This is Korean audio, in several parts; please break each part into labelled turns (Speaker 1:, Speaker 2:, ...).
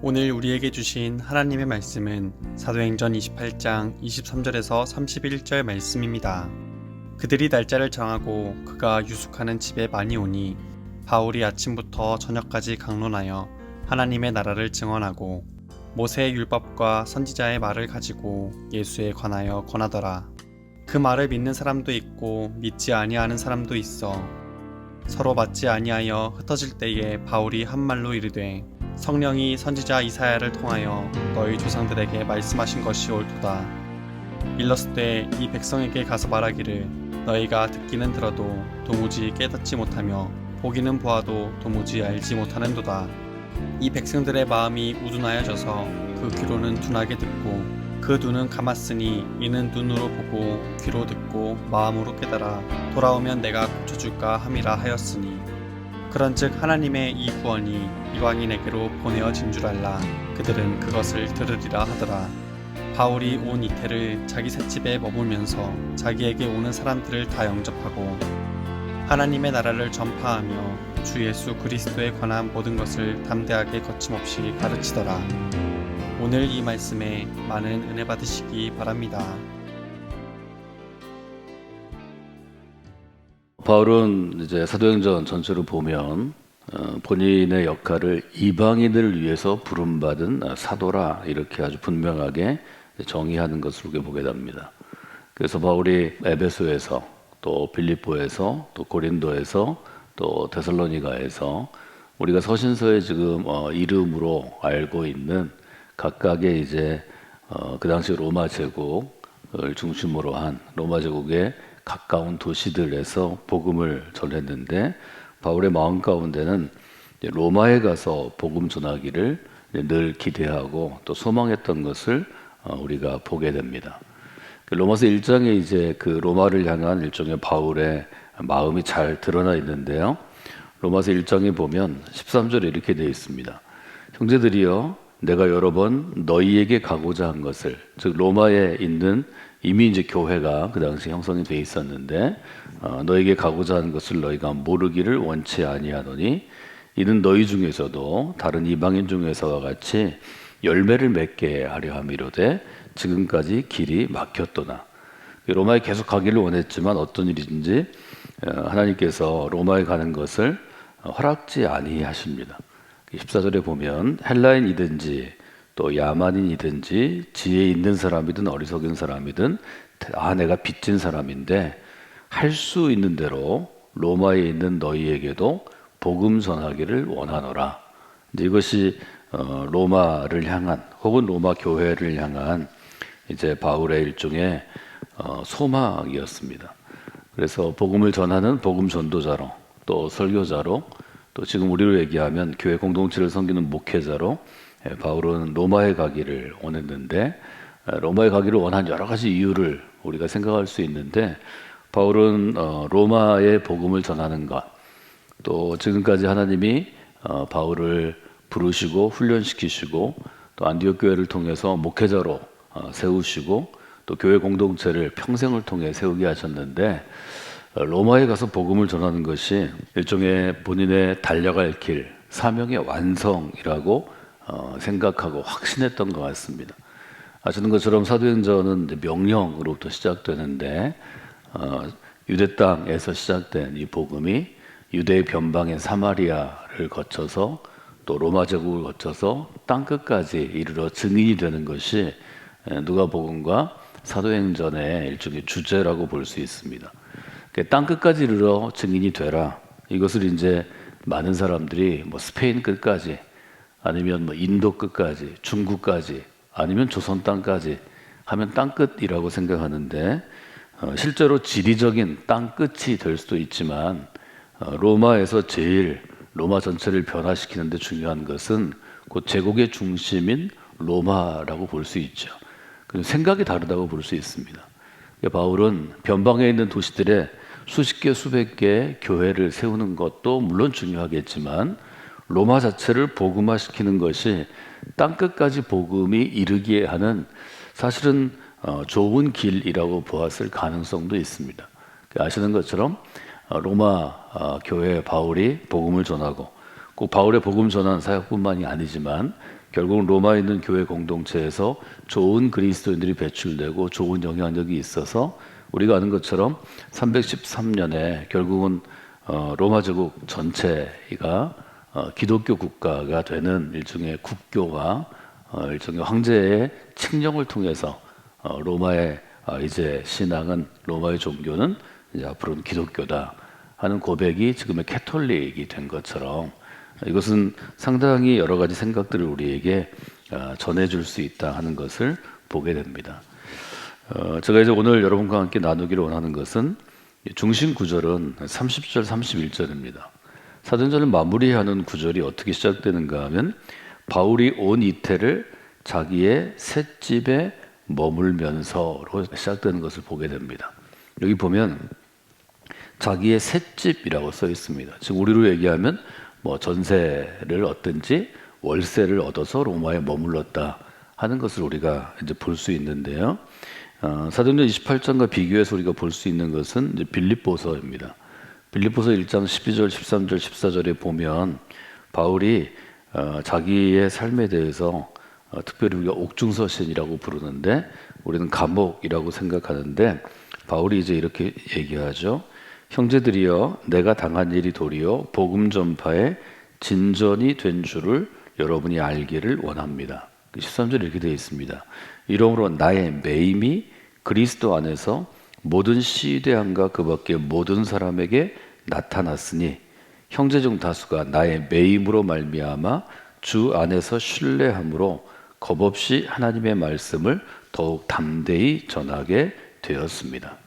Speaker 1: 오늘 우리에게 주신 하나님의 말씀은 사도행전 28장 23절에서 31절 말씀입니다. 그들이 날짜를 정하고 그가 유숙하는 집에 많이 오니 바울이 아침부터 저녁까지 강론하여 하나님의 나라를 증언하고 모세의 율법과 선지자의 말을 가지고 예수에 관하여 권하더라. 그 말을 믿는 사람도 있고 믿지 아니하는 사람도 있어. 서로 맞지 아니하여 흩어질 때에 바울이 한 말로 이르되 성령이 선지자 이사야를 통하여 너희 조상들에게 말씀하신 것이 옳도다. 일렀을 이 백성에게 가서 말하기를 너희가 듣기는 들어도 도무지 깨닫지 못하며 보기는 보아도 도무지 알지 못하는도다. 이 백성들의 마음이 우둔하여져서 그 귀로는 둔하게 듣고 그 눈은 감았으니 이는 눈으로 보고 귀로 듣고 마음으로 깨달아 돌아오면 내가 고쳐줄까 함이라 하였으니 그런즉 하나님의 이 구원이 이방인에게로 보내어진 줄 알라. 그들은 그것을 들으리라 하더라. 바울이 온 이태를 자기 셋집에 머물면서 자기에게 오는 사람들을 다 영접하고 하나님의 나라를 전파하며 주 예수 그리스도에 관한 모든 것을 담대하게 거침없이 가르치더라. 오늘 이 말씀에 많은 은혜 받으시기 바랍니다.
Speaker 2: 바울은 이제 사도행전 전체를 보면 본인의 역할을 이방인을 위해서 부름받은 사도라 이렇게 아주 분명하게 정의하는 것을 우리가 보게 됩니다. 그래서 바울이 에베소에서 또 빌립보에서 또 고린도에서 또 데살로니가에서 우리가 서신서에 지금 이름으로 알고 있는 각각의 이제 그 당시 로마 제국을 중심으로 한 로마 제국의 가까운 도시들에서 복음을 전했는데 바울의 마음 가운데는 로마에 가서 복음 전하기를 늘 기대하고 또 소망했던 것을 우리가 보게 됩니다. 로마서 1장에 이제 그 로마를 향한 일종의 바울의 마음이 잘 드러나 있는데요. 로마서 1장에 보면 13절에 이렇게 되어 있습니다. 형제들이여 내가 여러 번 너희에게 가고자 한 것을, 즉 로마에 있는 이미 이제 교회가 그 당시 형성이 돼 있었는데 너에게 가고자 하는 것을 너희가 모르기를 원치 아니하노니 이는 너희 중에서도 다른 이방인 중에서와 같이 열매를 맺게 하려 함이로되 지금까지 길이 막혔도다. 로마에 계속 가기를 원했지만 어떤 일인지 하나님께서 로마에 가는 것을 허락지 아니하십니다. 14절에 보면 헬라인이든지 또 야만인이든지 지혜 있는 사람이든 어리석은 사람이든 내가 빚진 사람인데 할 수 있는 대로 로마에 있는 너희에게도 복음 전하기를 원하노라. 이것이 로마를 향한 혹은 로마 교회를 향한 이제 바울의 일종의 소망이었습니다. 그래서 복음을 전하는 복음 전도자로 또 설교자로 또 지금 우리로 얘기하면 교회 공동체를 섬기는 목회자로 바울은 로마에 가기를 원했는데 로마에 가기를 원한 여러 가지 이유를 우리가 생각할 수 있는데 바울은 로마의 복음을 전하는 것, 또 지금까지 하나님이 바울을 부르시고 훈련시키시고 또 안디옥 교회를 통해서 목회자로 세우시고 또 교회 공동체를 평생을 통해 세우게 하셨는데 로마에 가서 복음을 전하는 것이 일종의 본인의 달려갈 길, 사명의 완성이라고 생각하고 확신했던 것 같습니다. 아시는 것처럼 사도행전은 명령으로부터 시작되는데 유대 땅에서 시작된 이 복음이 유대의 변방인 사마리아를 거쳐서 또 로마 제국을 거쳐서 땅끝까지 이르러 증인이 되는 것이 누가복음과 사도행전의 일종의 주제라고 볼 수 있습니다. 땅끝까지 이르러 증인이 되라. 이것을 이제 많은 사람들이 스페인 끝까지 아니면 인도 끝까지 중국까지 아니면 조선 땅까지 하면 땅끝이라고 생각하는데 실제로 지리적인 땅끝이 될 수도 있지만 로마에서 제일 로마 전체를 변화시키는 데 중요한 것은 곧 제국의 중심인 로마라고 볼 수 있죠. 생각이 다르다고 볼 수 있습니다. 바울은 변방에 있는 도시들에 수십 개 수백 개의 교회를 세우는 것도 물론 중요하겠지만 로마 자체를 복음화시키는 것이 땅끝까지 복음이 이르게 하는 사실은 좋은 길이라고 보았을 가능성도 있습니다. 아시는 것처럼 로마 교회에 바울이 복음을 전하고 꼭 바울의 복음 전하는 사역뿐만이 아니지만 결국은 로마에 있는 교회 공동체에서 좋은 그리스도인들이 배출되고 좋은 영향력이 있어서 우리가 아는 것처럼 313년에 결국은 로마 제국 전체가 기독교 국가가 되는 일종의 국교와 일종의 황제의 칙령을 통해서 로마의 이제 신앙은 로마의 종교는 이제 앞으로는 기독교다 하는 고백이 지금의 캐톨릭이 된 것처럼 이것은 상당히 여러 가지 생각들을 우리에게 전해줄 수 있다 하는 것을 보게 됩니다. 제가 이제 오늘 여러분과 함께 나누기를 원하는 것은 중심 구절은 30절, 31절입니다. 사도행전을 마무리하는 구절이 어떻게 시작되는가 하면 바울이 온 이태를 자기의 셋집에 머물면서로 시작되는 것을 보게 됩니다. 여기 보면 자기의 셋집이라고 써 있습니다. 지금 우리로 얘기하면 뭐 전세를 얻든지 월세를 얻어서 로마에 머물렀다 하는 것을 우리가 이제 볼 수 있는데요. 사도행전 28장과 비교해서 우리가 볼 수 있는 것은 이제 빌립보서입니다. 빌립보서 1장 12절, 13절, 14절에 보면 바울이 자기의 삶에 대해서 특별히 우리가 옥중서신이라고 부르는데 우리는 감옥이라고 생각하는데 바울이 이제 이렇게 얘기하죠. 형제들이여 내가 당한 일이 도리어 복음 전파에 진전이 된 줄을 여러분이 알기를 원합니다. 13절에 이렇게 되어 있습니다. 이러므로 나의 매임이 그리스도 안에서 모든 시대함과 그 밖에 모든 사람에게 나타났으니 형제 중 다수가 나의 매임으로 말미암아 주 안에서 신뢰함으로 겁없이 하나님의 말씀을 더욱 담대히 전하게 되었습니다.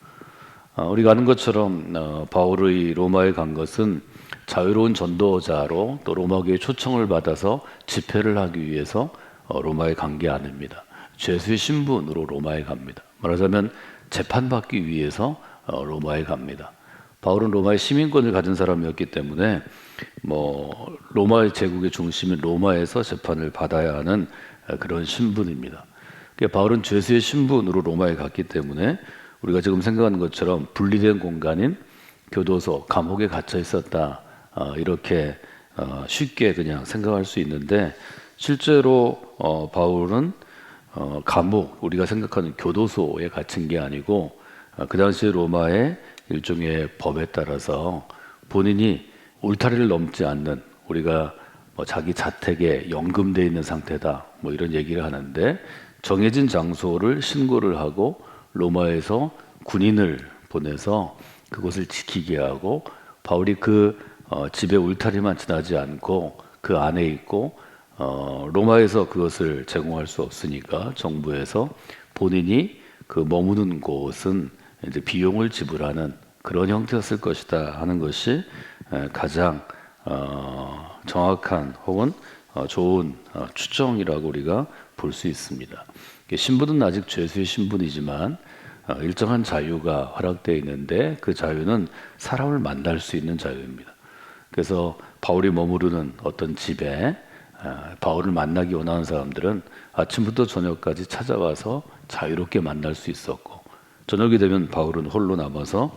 Speaker 2: 우리가 아는 것처럼 바울의 로마에 간 것은 자유로운 전도자로 또 로마교회 초청을 받아서 집회를 하기 위해서 로마에 간 게 아닙니다. 죄수의 신분으로 로마에 갑니다. 말하자면 재판받기 위해서 로마에 갑니다. 바울은 로마의 시민권을 가진 사람이었기 때문에 로마의 제국의 중심인 로마에서 재판을 받아야 하는 그런 신분입니다. 그러니까 바울은 죄수의 신분으로 로마에 갔기 때문에 우리가 지금 생각하는 것처럼 분리된 공간인 교도소, 감옥에 갇혀 있었다 이렇게 쉽게 그냥 생각할 수 있는데 실제로 바울은 감옥, 우리가 생각하는 교도소에 갇힌 게 아니고 그 당시 로마의 일종의 법에 따라서 본인이 울타리를 넘지 않는 우리가 자기 자택에 연금돼 있는 상태다 이런 얘기를 하는데 정해진 장소를 신고를 하고 로마에서 군인을 보내서 그곳을 지키게 하고 바울이 그 집의 울타리만 지나지 않고 그 안에 있고 로마에서 그것을 제공할 수 없으니까 정부에서 본인이 그 머무는 곳은 이제 비용을 지불하는 그런 형태였을 것이다 하는 것이 가장 정확한 혹은 좋은 추정이라고 우리가 볼 수 있습니다. 신분은 아직 죄수의 신분이지만 일정한 자유가 허락되어 있는데 그 자유는 사람을 만날 수 있는 자유입니다. 그래서 바울이 머무르는 어떤 집에 바울을 만나기 원하는 사람들은 아침부터 저녁까지 찾아와서 자유롭게 만날 수 있었고 저녁이 되면 바울은 홀로 남아서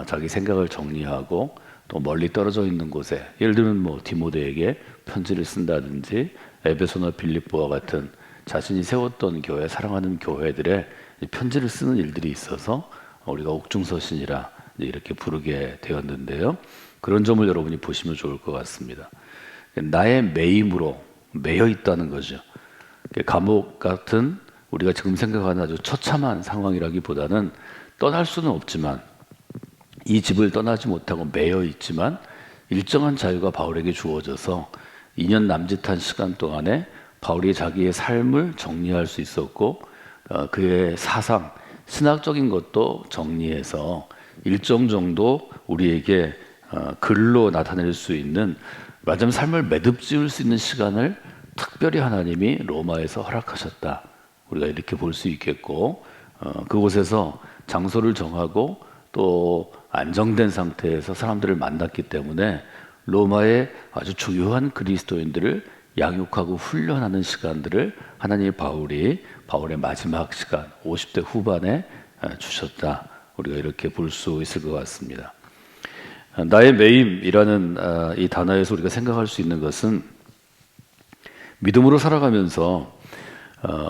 Speaker 2: 자기 생각을 정리하고 또 멀리 떨어져 있는 곳에 예를 들면 디모데에게 편지를 쓴다든지 에베소나 빌립보와 같은 자신이 세웠던 교회, 사랑하는 교회들의 편지를 쓰는 일들이 있어서 우리가 옥중서신이라 이렇게 부르게 되었는데요. 그런 점을 여러분이 보시면 좋을 것 같습니다. 나의 매임으로 매여 있다는 거죠. 감옥 같은 우리가 지금 생각하는 아주 처참한 상황이라기보다는 떠날 수는 없지만 이 집을 떠나지 못하고 매여 있지만 일정한 자유가 바울에게 주어져서 2년 남짓한 시간 동안에 바울이 자기의 삶을 정리할 수 있었고 그의 사상, 신학적인 것도 정리해서 일정 정도 우리에게 글로 나타낼 수 있는 말하자면 삶을 매듭지을 수 있는 시간을 특별히 하나님이 로마에서 허락하셨다. 우리가 이렇게 볼 수 있겠고 그곳에서 장소를 정하고 또 안정된 상태에서 사람들을 만났기 때문에 로마의 아주 주요한 그리스도인들을 양육하고 훈련하는 시간들을 하나님이 바울의 마지막 시간 50대 후반에 주셨다. 우리가 이렇게 볼 수 있을 것 같습니다. 나의 매임이라는 이 단어에서 우리가 생각할 수 있는 것은 믿음으로 살아가면서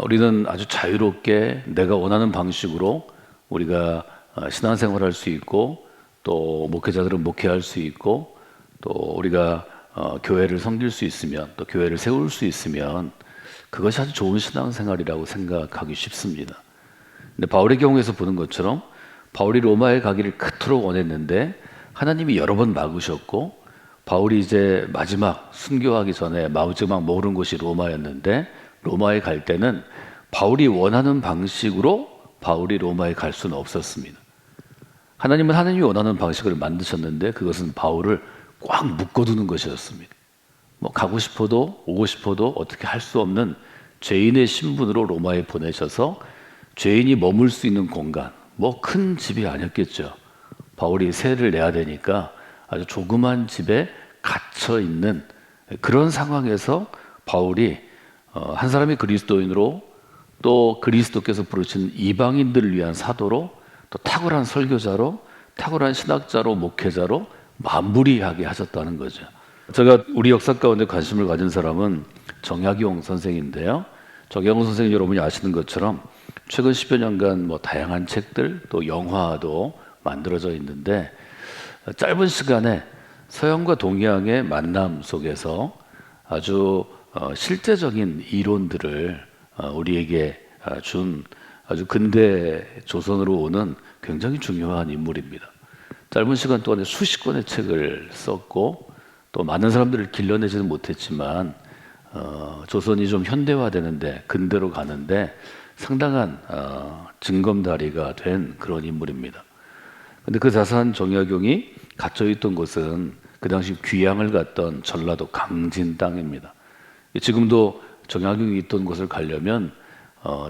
Speaker 2: 우리는 아주 자유롭게 내가 원하는 방식으로 우리가 신앙생활할 수 있고, 또 목회자들은 목회할 수 있고, 또 우리가 교회를 섬길 수 있으면, 또 교회를 세울 수 있으면 그것이 아주 좋은 신앙생활이라고 생각하기 쉽습니다. 근데 바울의 경우에서 보는 것처럼 바울이 로마에 가기를 그토록 원했는데 하나님이 여러 번 막으셨고, 바울이 이제 마지막 순교하기 전에 마지막 머무른 곳이 로마였는데, 로마에 갈 때는 바울이 원하는 방식으로 바울이 로마에 갈 수는 없었습니다. 하나님은 하나님이 원하는 방식을 만드셨는데 그것은 바울을 꽉 묶어두는 것이었습니다. 가고 싶어도 오고 싶어도 어떻게 할 수 없는 죄인의 신분으로 로마에 보내셔서 죄인이 머물 수 있는 공간, 큰 집이 아니었겠죠. 바울이 세를 내야 되니까 아주 조그만 집에 갇혀 있는 그런 상황에서 바울이 한 사람이 그리스도인으로, 또 그리스도께서 부르신 이방인들을 위한 사도로, 또 탁월한 설교자로, 탁월한 신학자로, 목회자로 마무리하게 하셨다는 거죠. 제가 우리 역사 가운데 관심을 가진 사람은 정약용 선생인데요. 정약용 선생님, 여러분이 아시는 것처럼 최근 10여 년간 다양한 책들, 또 영화도 만들어져 있는데, 짧은 시간에 서양과 동양의 만남 속에서 아주 실제적인 이론들을 우리에게 준 아주 근대 조선으로 오는 굉장히 중요한 인물입니다. 짧은 시간 동안에 수십 권의 책을 썼고, 또 많은 사람들을 길러내지는 못했지만 조선이 좀 현대화되는데, 근대로 가는데 상당한 징검다리가 된 그런 인물입니다. 근데 그 자산 정약용이 갇혀있던 곳은 그 당시 귀양을 갔던 전라도 강진 땅입니다. 지금도 정약용이 있던 곳을 가려면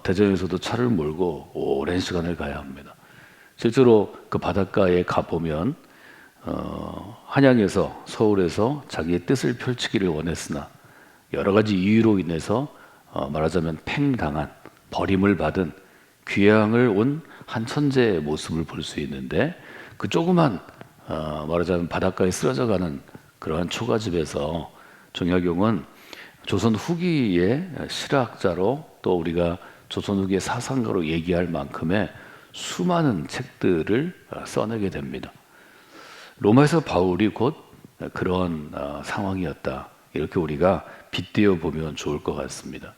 Speaker 2: 대전에서도 차를 몰고 오랜 시간을 가야 합니다. 실제로 그 바닷가에 가보면 한양에서, 서울에서 자기의 뜻을 펼치기를 원했으나 여러 가지 이유로 인해서 말하자면 팽당한, 버림을 받은 귀양을 온 한 천재의 모습을 볼 수 있는데, 그 조그만 말하자면 바닷가에 쓰러져가는 그러한 초가집에서 정약용은 조선 후기의 실학자로, 또 우리가 조선 후기의 사상가로 얘기할 만큼의 수많은 책들을 써내게 됩니다. 로마에서 바울이 곧 그런 상황이었다, 이렇게 우리가 빗대어 보면 좋을 것 같습니다.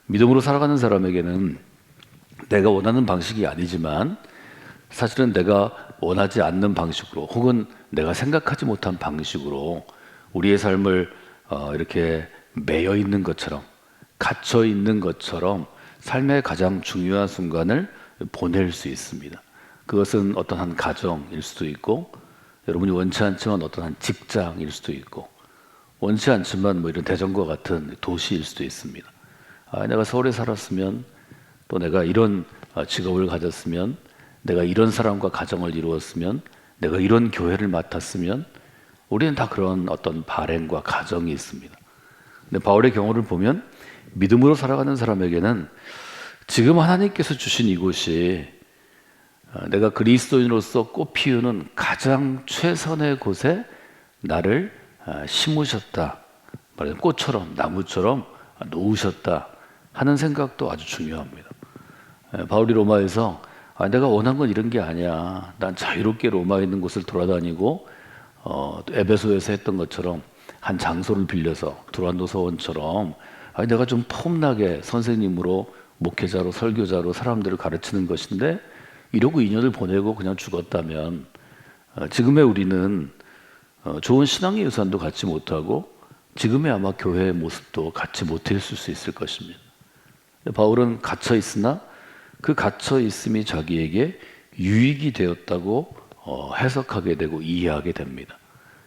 Speaker 2: 믿음으로 살아가는 사람에게는 내가 원하는 방식이 아니지만 사실은 내가 원하지 않는 방식으로, 혹은 내가 생각하지 못한 방식으로 우리의 삶을 이렇게 매여 있는 것처럼, 갇혀 있는 것처럼 삶의 가장 중요한 순간을 보낼 수 있습니다. 그것은 어떤 한 가정일 수도 있고, 여러분이 원치 않지만 어떤 한 직장일 수도 있고, 원치 않지만 이런 대전과 같은 도시일 수도 있습니다. 내가 서울에 살았으면, 또 내가 이런 직업을 가졌으면, 내가 이런 사람과 가정을 이루었으면, 내가 이런 교회를 맡았으면, 우리는 다 그런 어떤 바램과 가정이 있습니다. 근데 바울의 경우를 보면 믿음으로 살아가는 사람에게는 지금 하나님께서 주신 이곳이 내가 그리스도인으로서 꽃피우는 가장 최선의 곳에 나를 심으셨다, 말하자면 꽃처럼, 나무처럼 놓으셨다 하는 생각도 아주 중요합니다. 바울이 로마에서 내가 원한 건 이런 게 아니야, 난 자유롭게 로마에 있는 곳을 돌아다니고, 에베소에서 했던 것처럼 한 장소를 빌려서 두란노 서원처럼 내가 좀 폼나게 선생님으로, 목회자로, 설교자로 사람들을 가르치는 것인데, 이러고 2년을 보내고 그냥 죽었다면 지금의 우리는 좋은 신앙의 유산도 갖지 못하고 지금의 아마 교회의 모습도 갖지 못했을 수 있을 것입니다. 바울은 갇혀 있으나 그 갇혀 있음이 자기에게 유익이 되었다고 해석하게 되고 이해하게 됩니다.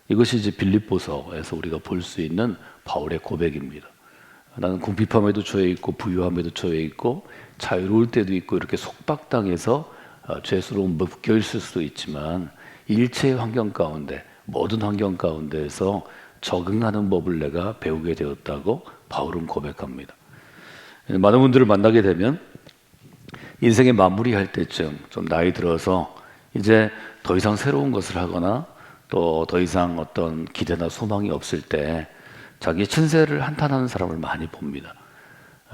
Speaker 2: 이것이 이제 빌립보서에서 우리가 볼 수 있는 바울의 고백입니다. 나는 궁핍함에도 처해 있고 부유함에도 처해 있고 자유로울 때도 있고, 이렇게 속박당해서 죄수로 묶여 있을 수도 있지만 일체의 환경 가운데, 모든 환경 가운데에서 적응하는 법을 내가 배우게 되었다고 바울은 고백합니다. 많은 분들을 만나게 되면 인생의 마무리할 때쯤, 좀 나이 들어서 이제 더 이상 새로운 것을 하거나 또 더 이상 어떤 기대나 소망이 없을 때 자기 신세를 한탄하는 사람을 많이 봅니다.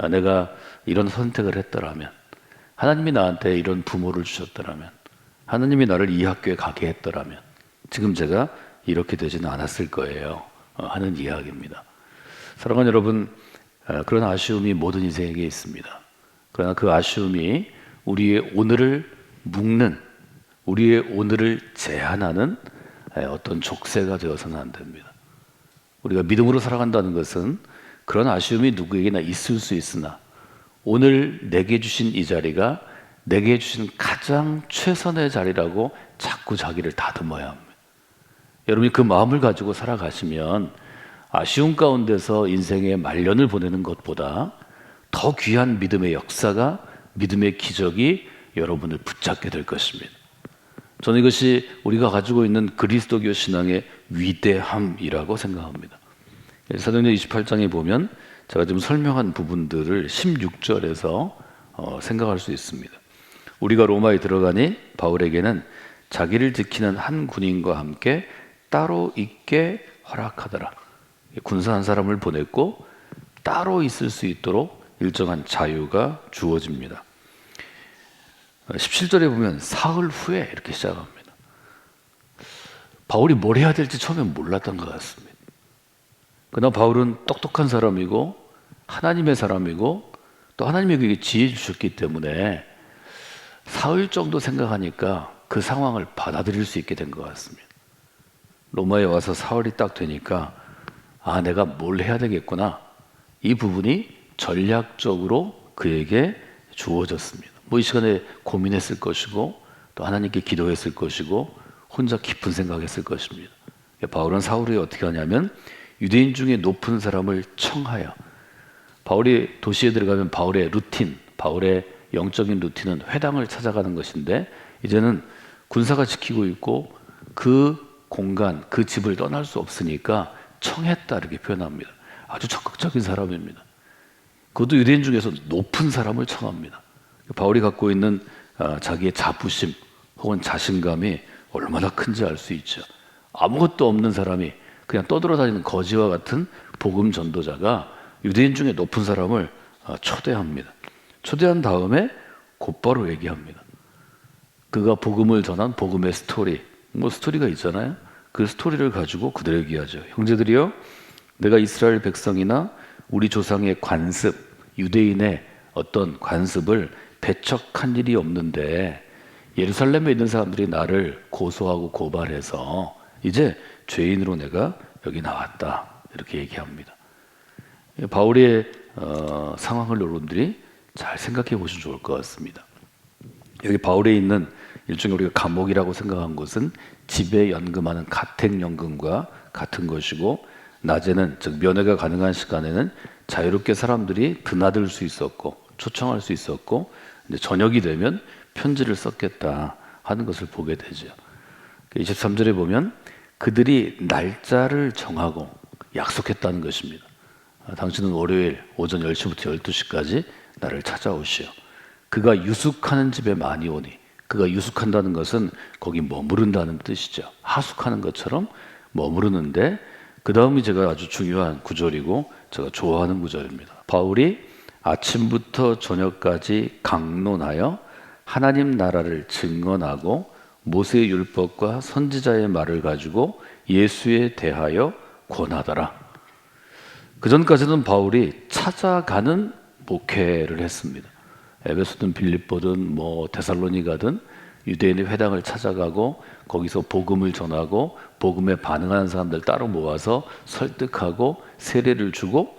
Speaker 2: 내가 이런 선택을 했더라면, 하나님이 나한테 이런 부모를 주셨더라면, 하나님이 나를 이 학교에 가게 했더라면 지금 제가 이렇게 되지는 않았을 거예요 하는 이야기입니다. 사랑하는 여러분, 그런 아쉬움이 모든 인생에게 있습니다. 그러나 그 아쉬움이 우리의 오늘을 묶는, 우리의 오늘을 제한하는 어떤 족쇄가 되어서는 안 됩니다. 우리가 믿음으로 살아간다는 것은 그런 아쉬움이 누구에게나 있을 수 있으나 오늘 내게 주신 이 자리가 내게 주신 가장 최선의 자리라고 자꾸 자기를 다듬어야 합니다. 여러분이 그 마음을 가지고 살아가시면 아쉬움 가운데서 인생의 말년을 보내는 것보다 더 귀한 믿음의 역사가, 믿음의 기적이 여러분을 붙잡게 될 것입니다. 저는 이것이 우리가 가지고 있는 그리스도교 신앙의 위대함이라고 생각합니다. 사도행전 28장에 보면 제가 지금 설명한 부분들을 16절에서 생각할 수 있습니다. 우리가 로마에 들어가니 바울에게는 자기를 지키는 한 군인과 함께 따로 있게 허락하더라. 군사 한 사람을 보냈고 따로 있을 수 있도록 일정한 자유가 주어집니다. 17절에 보면 사흘 후에 이렇게 시작합니다. 바울이 뭘 해야 될지 처음엔 몰랐던 것 같습니다. 그러나 바울은 똑똑한 사람이고 하나님의 사람이고 또 하나님이 그에게 지혜 주셨기 때문에 사흘 정도 생각하니까 그 상황을 받아들일 수 있게 된 것 같습니다. 로마에 와서 사흘이 딱 되니까 내가 뭘 해야 되겠구나. 이 부분이 전략적으로 그에게 주어졌습니다. 이 시간에 고민했을 것이고 또 하나님께 기도했을 것이고 혼자 깊은 생각했을 것입니다. 바울은 사흘 후에 어떻게 하냐면 유대인 중에 높은 사람을 청하여, 바울이 도시에 들어가면 바울의 루틴, 바울의 영적인 루틴은 회당을 찾아가는 것인데 이제는 군사가 지키고 있고 그 공간, 그 집을 떠날 수 없으니까 청했다 이렇게 표현합니다. 아주 적극적인 사람입니다. 그것도 유대인 중에서 높은 사람을 청합니다. 바울이 갖고 있는 자기의 자부심 혹은 자신감이 얼마나 큰지 알 수 있죠. 아무것도 없는 사람이 그냥 떠돌아다니는 거지와 같은 복음 전도자가 유대인 중에 높은 사람을 초대합니다. 초대한 다음에 곧바로 얘기합니다. 그가 복음을 전한 복음의 스토리, 스토리가 있잖아요. 그 스토리를 가지고 그들에게 얘기하죠. 형제들이여, 내가 이스라엘 백성이나 우리 조상의 관습, 유대인의 어떤 관습을 배척한 일이 없는데 예루살렘에 있는 사람들이 나를 고소하고 고발해서 이제 죄인으로 내가 여기 나왔다 이렇게 얘기합니다. 바울의 상황을 여러분들이 잘 생각해 보시면 좋을 것 같습니다. 여기 바울에 있는 일종의 우리가 감옥이라고 생각한 것은 집에 연금하는 가택연금과 같은 것이고, 낮에는 즉 면회가 가능한 시간에는 자유롭게 사람들이 드나들 수 있었고 초청할 수 있었고, 이제 저녁이 되면 편지를 썼겠다 하는 것을 보게 되죠. 23절에 보면 그들이 날짜를 정하고 약속했다는 것입니다. 당신은 월요일 오전 10시부터 12시까지 나를 찾아오시오. 그가 유숙하는 집에 많이 오니, 그가 유숙한다는 것은 거기 머무른다는 뜻이죠. 하숙하는 것처럼 머무르는데, 그 다음이 제가 아주 중요한 구절이고 제가 좋아하는 구절입니다. 바울이 아침부터 저녁까지 강론하여 하나님 나라를 증언하고 모세의 율법과 선지자의 말을 가지고 예수에 대하여 권하더라. 그 전까지는 바울이 찾아가는 목회를 했습니다. 에베소든 빌립보든 데살로니가든 유대인의 회당을 찾아가고 거기서 복음을 전하고 복음에 반응하는 사람들 따로 모아서 설득하고 세례를 주고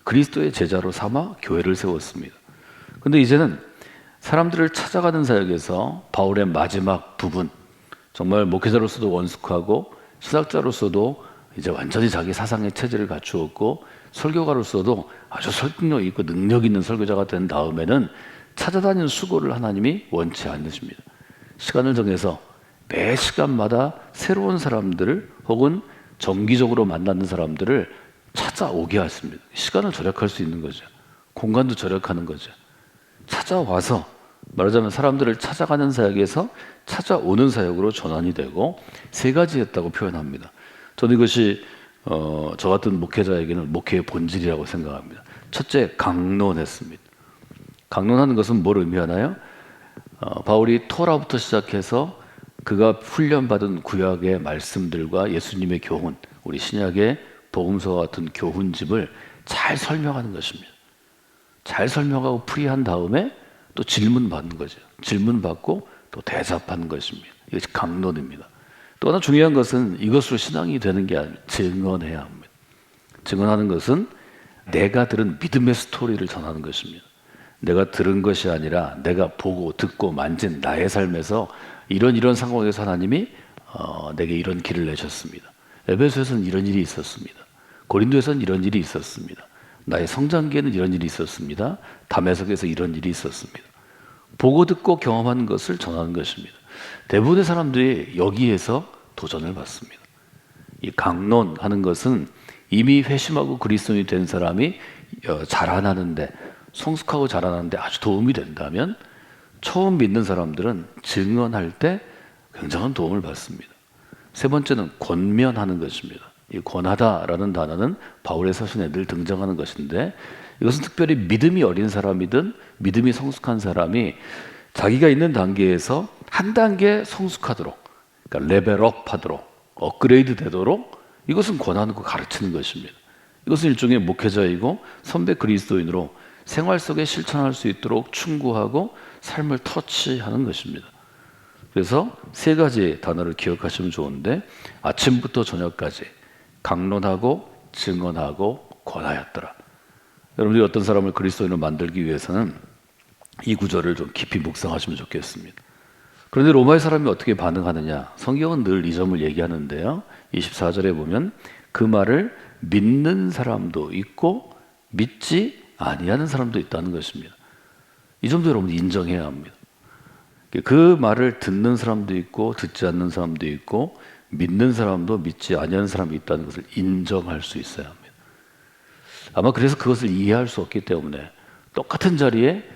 Speaker 2: 그리스도의 제자로 삼아 교회를 세웠습니다. 그런데 이제는 사람들을 찾아가는 사역에서 바울의 마지막 부분, 정말 목회자로서도 원숙하고 신학자로서도 이제 완전히 자기 사상의 체질을 갖추었고 설교가로서도 아주 설득력 있고 능력 있는 설교자가 된 다음에는 찾아다니는 수고를 하나님이 원치 않으십니다. 시간을 정해서 매 시간마다 새로운 사람들을 혹은 정기적으로 만나는 사람들을 찾아오게 하십니다. 시간을 절약할 수 있는 거죠. 공간도 절약하는 거죠. 찾아와서, 말하자면 사람들을 찾아가는 사역에서 찾아오는 사역으로 전환이 되고 세 가지 했다고 표현합니다. 저는 이것이 저 같은 목회자에게는 목회의 본질이라고 생각합니다. 첫째, 강론했습니다. 강론하는 것은 뭘 의미하나요? 바울이 토라부터 시작해서 그가 훈련받은 구약의 말씀들과 예수님의 교훈, 우리 신약의 복음서와 같은 교훈집을 잘 설명하는 것입니다. 잘 설명하고 풀이한 다음에 또 질문 받는 거죠. 질문 받고 또 대답하는 것입니다. 이것이 강론입니다. 또 하나 중요한 것은 이것으로 신앙이 되는 게 아니라 증언해야 합니다. 증언하는 것은 내가 들은 믿음의 스토리를 전하는 것입니다. 내가 들은 것이 아니라 내가 보고 듣고 만진 나의 삶에서 이런 상황에서 하나님이 내게 이런 길을 내셨습니다. 에베소에서는 이런 일이 있었습니다. 고린도에서는 이런 일이 있었습니다. 나의 성장기에는 이런 일이 있었습니다. 다메섹에서 이런 일이 있었습니다. 보고 듣고 경험하는 것을 전하는 것입니다. 대부분의 사람들이 여기에서 도전을 받습니다. 이 강론하는 것은 이미 회심하고 그리스도인이 된 사람이 자라나는데, 성숙하고 자라나는데 아주 도움이 된다면, 처음 믿는 사람들은 증언할 때 굉장한 도움을 받습니다. 세 번째는 권면하는 것입니다. 이 권하다라는 단어는 바울의 서신에 늘 등장하는 것인데, 이것은 특별히 믿음이 어린 사람이든 믿음이 성숙한 사람이 자기가 있는 단계에서 한 단계 성숙하도록, 그러니까 레벨업 하도록, 업그레이드 되도록 이것은 권하고 가르치는 것입니다. 이것은 일종의 목회자이고 선배 그리스도인으로 생활 속에 실천할 수 있도록 충고하고 삶을 터치하는 것입니다. 그래서 세 가지 단어를 기억하시면 좋은데, 아침부터 저녁까지 강론하고 증언하고 권하였더라. 여러분들이 어떤 사람을 그리스도인으로 만들기 위해서는 이 구절을 좀 깊이 묵상하시면 좋겠습니다. 그런데 로마의 사람이 어떻게 반응하느냐? 성경은 늘 이 점을 얘기하는데요. 24절에 보면 그 말을 믿는 사람도 있고 믿지 아니하는 사람도 있다는 것입니다. 이 점도 여러분 인정해야 합니다. 그 말을 듣는 사람도 있고 듣지 않는 사람도 있고 믿는 사람도 믿지 아니하는 사람이 있다는 것을 인정할 수 있어야 합니다. 아마 그래서 그것을 이해할 수 없기 때문에 똑같은 자리에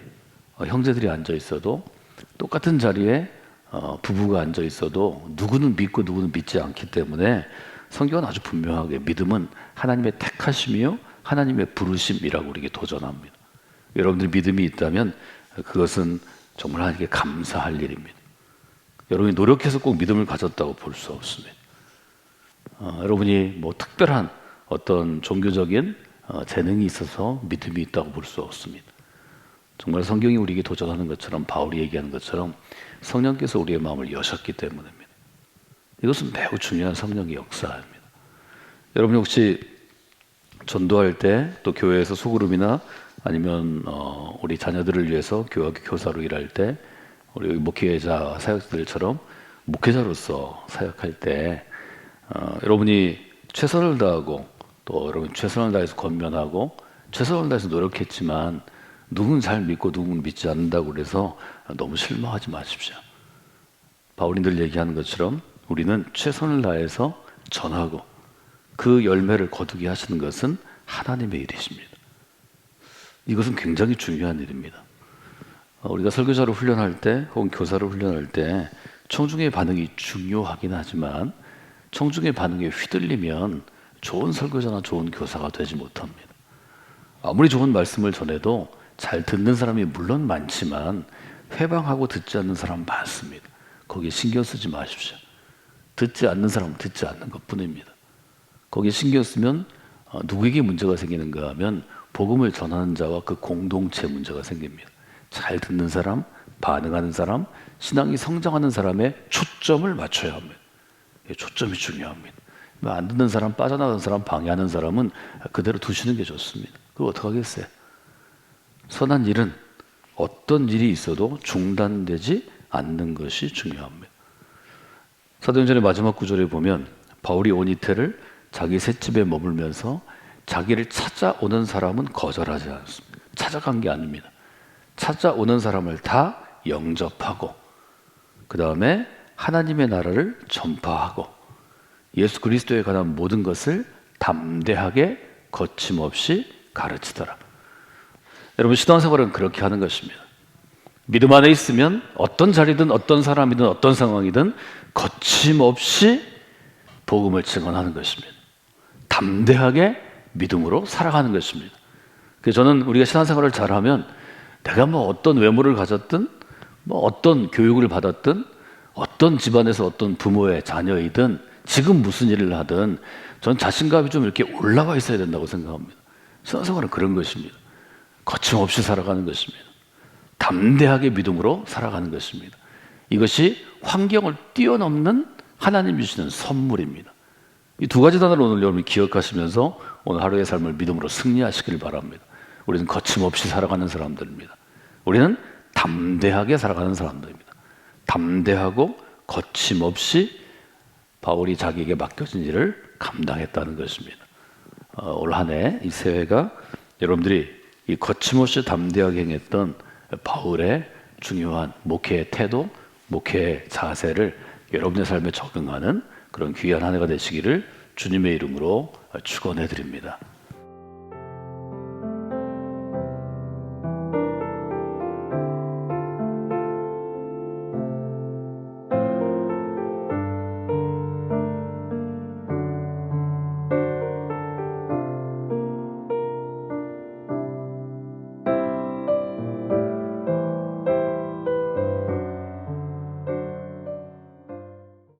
Speaker 2: 형제들이 앉아 있어도, 똑같은 자리에 부부가 앉아 있어도 누구는 믿고 누구는 믿지 않기 때문에 성경은 아주 분명하게 믿음은 하나님의 택하심이요 하나님의 부르심이라고 우리에게 도전합니다. 여러분들이 믿음이 있다면 그것은 정말 하나님께 감사할 일입니다. 여러분이 노력해서 꼭 믿음을 가졌다고 볼 수 없습니다. 여러분이 뭐 특별한 어떤 종교적인 재능이 있어서 믿음이 있다고 볼 수 없습니다. 정말 성경이 우리에게 도전하는 것처럼, 바울이 얘기하는 것처럼 성령께서 우리의 마음을 여셨기 때문입니다. 이것은 매우 중요한 성령의 역사입니다. 여러분 혹시 전도할 때, 또 교회에서 소그룹이나 아니면 우리 자녀들을 위해서 교학교 교사로 일할 때, 우리 목회자 사역들처럼 목회자로서 사역할 때 여러분이 최선을 다하고 또 여러분 최선을 다해서 권면하고 최선을 다해서 노력했지만 누군 잘 믿고 누군 믿지 않는다고 그래서 너무 실망하지 마십시오. 바울이 늘 얘기하는 것처럼 우리는 최선을 다해서 전하고 그 열매를 거두게 하시는 것은 하나님의 일이십니다. 이것은 굉장히 중요한 일입니다. 우리가 설교자로 훈련할 때 혹은 교사로 훈련할 때 청중의 반응이 중요하긴 하지만 청중의 반응에 휘둘리면 좋은 설교자나 좋은 교사가 되지 못합니다. 아무리 좋은 말씀을 전해도 잘 듣는 사람이 물론 많지만 회방하고 듣지 않는 사람 많습니다. 거기에 신경 쓰지 마십시오. 듣지 않는 사람은 듣지 않는 것뿐입니다. 거기에 신경 쓰면 누구에게 문제가 생기는가 하면 복음을 전하는 자와 그 공동체에 문제가 생깁니다. 잘 듣는 사람, 반응하는 사람, 신앙이 성장하는 사람의 초점을 맞춰야 합니다. 초점이 중요합니다. 안 듣는 사람, 빠져나가는 사람, 방해하는 사람은 그대로 두시는 게 좋습니다. 그거 어떡하겠어요? 선한 일은 어떤 일이 있어도 중단되지 않는 것이 중요합니다. 사도행전의 마지막 구절에 보면 바울이 온 이태를 자기 셋집에 머물면서 자기를 찾아오는 사람은 거절하지 않습니다. 찾아간 게 아닙니다. 찾아오는 사람을 다 영접하고 그 다음에 하나님의 나라를 전파하고 예수 그리스도에 관한 모든 것을 담대하게 거침없이 가르치더라. 여러분 신앙생활은 그렇게 하는 것입니다. 믿음 안에 있으면 어떤 자리든 어떤 사람이든 어떤 상황이든 거침없이 복음을 증언하는 것입니다. 담대하게 믿음으로 살아가는 것입니다. 그래서 저는 우리가 신앙생활을 잘하면 내가 뭐 어떤 외모를 가졌든 뭐 어떤 교육을 받았든 어떤 집안에서 어떤 부모의 자녀이든 지금 무슨 일을 하든 전 자신감이 좀 이렇게 올라가 있어야 된다고 생각합니다. 신앙생활은 그런 것입니다. 거침없이 살아가는 것입니다. 담대하게 믿음으로 살아가는 것입니다. 이것이 환경을 뛰어넘는 하나님이 주시는 선물입니다. 이 두 가지 단어를 오늘 여러분이 기억하시면서 오늘 하루의 삶을 믿음으로 승리하시길 바랍니다. 우리는 거침없이 살아가는 사람들입니다. 우리는 담대하게 살아가는 사람들입니다. 담대하고 거침없이 바울이 자기에게 맡겨진 일을 감당했다는 것입니다. 올 한 해 이 새해가 여러분들이 이 거침없이 담대하게 행했던 바울의 중요한 목회의 태도, 목회의 자세를 여러분의 삶에 적용하는 그런 귀한 한 해가 되시기를 주님의 이름으로 축원해 드립니다.